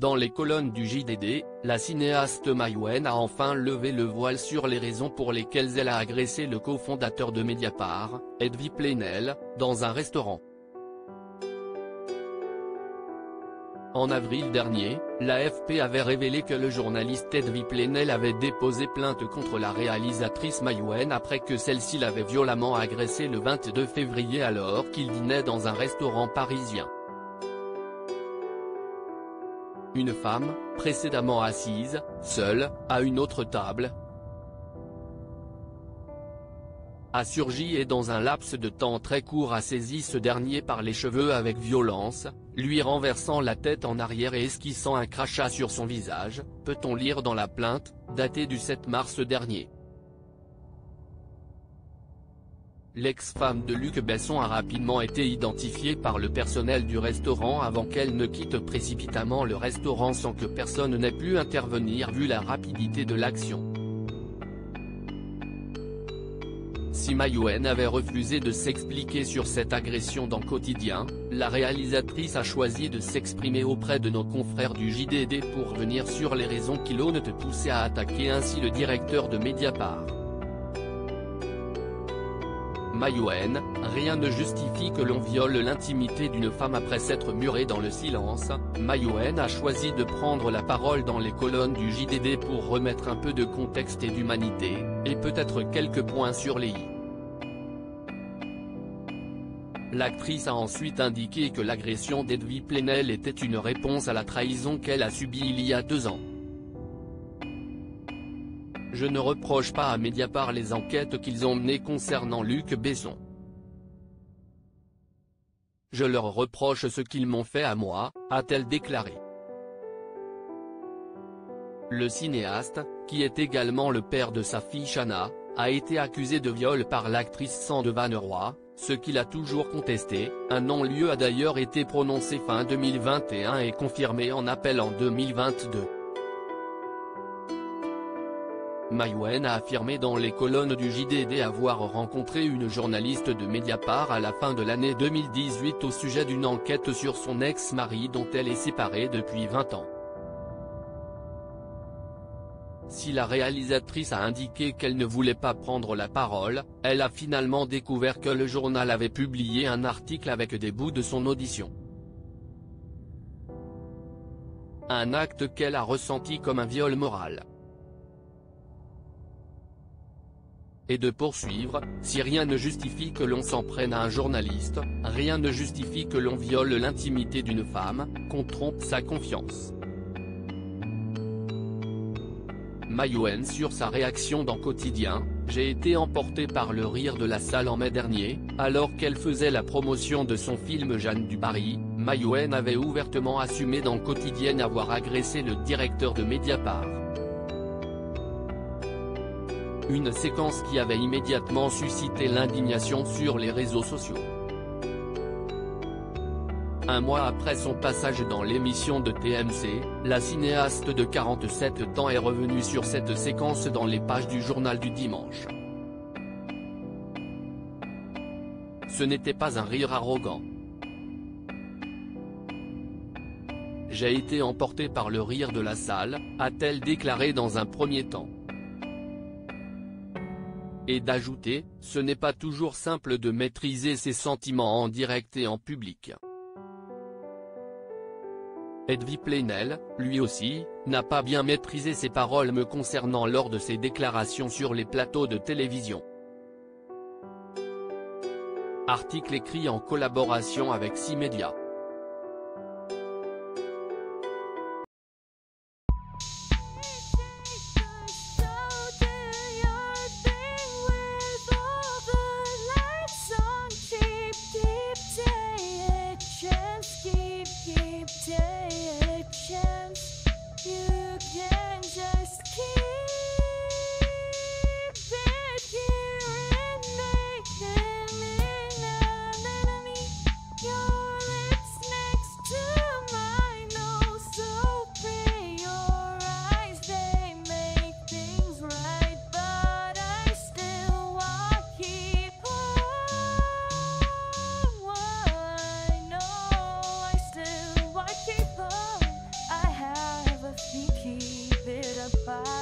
Dans les colonnes du JDD, la cinéaste Mai Wen a enfin levé le voile sur les raisons pour lesquelles elle a agressé le cofondateur de Mediapart, Edwy Plenel, dans un restaurant. En avril dernier, l'AFP avait révélé que le journaliste Edwy Plenel avait déposé plainte contre la réalisatrice Mai Wen après que celle-ci l'avait violemment agressé le 22 février alors qu'il dînait dans un restaurant parisien. Une femme, précédemment assise, seule, à une autre table, a surgi et dans un laps de temps très court a saisi ce dernier par les cheveux avec violence, lui renversant la tête en arrière et esquissant un crachat sur son visage, peut-on lire dans la plainte, datée du 7 mars dernier. L'ex-femme de Luc Besson a rapidement été identifiée par le personnel du restaurant avant qu'elle ne quitte précipitamment le restaurant sans que personne n'ait pu intervenir vu la rapidité de l'action. Si Mai Wen avait refusé de s'expliquer sur cette agression dans Quotidien, la réalisatrice a choisi de s'exprimer auprès de nos confrères du JDD pour revenir sur les raisons qui l'ont poussé à attaquer ainsi le directeur de Mediapart. Mai Wen, rien ne justifie que l'on viole l'intimité d'une femme après s'être murée dans le silence. Mai Wen a choisi de prendre la parole dans les colonnes du JDD pour remettre un peu de contexte et d'humanité, et peut-être quelques points sur les i. L'actrice a ensuite indiqué que l'agression d'Edwy Plenel était une réponse à la trahison qu'elle a subie il y a 2 ans. Je ne reproche pas à Mediapart les enquêtes qu'ils ont menées concernant Luc Besson. Je leur reproche ce qu'ils m'ont fait à moi, a-t-elle déclaré. Le cinéaste, qui est également le père de sa fille Shanna, a été accusé de viol par l'actrice Sande Vanneroy, ce qu'il a toujours contesté. Un non-lieu a d'ailleurs été prononcé fin 2021 et confirmé en appel en 2022. Mai Wen a affirmé dans les colonnes du JDD avoir rencontré une journaliste de Mediapart à la fin de l'année 2018 au sujet d'une enquête sur son ex-mari dont elle est séparée depuis 20 ans. Si la réalisatrice a indiqué qu'elle ne voulait pas prendre la parole, elle a finalement découvert que le journal avait publié un article avec des bouts de son audition. Un acte qu'elle a ressenti comme un viol moral. Et de poursuivre, si rien ne justifie que l'on s'en prenne à un journaliste, rien ne justifie que l'on viole l'intimité d'une femme, qu'on trompe sa confiance. Mai Wen sur sa réaction dans Quotidien, j'ai été emporté par le rire de la salle en mai dernier, alors qu'elle faisait la promotion de son film Jeanne du Barry. Mai Wen avait ouvertement assumé dans Quotidien avoir agressé le directeur de Mediapart. Une séquence qui avait immédiatement suscité l'indignation sur les réseaux sociaux. Un mois après son passage dans l'émission de TMC, la cinéaste de 47 ans est revenue sur cette séquence dans les pages du journal du dimanche. Ce n'était pas un rire arrogant. J'ai été emporté par le rire de la salle, a-t-elle déclaré dans un premier temps. Et d'ajouter, ce n'est pas toujours simple de maîtriser ses sentiments en direct et en public. Edwy Plenel, lui aussi, n'a pas bien maîtrisé ses paroles me concernant lors de ses déclarations sur les plateaux de télévision. Article écrit en collaboration avec 6 médias. Your lips pas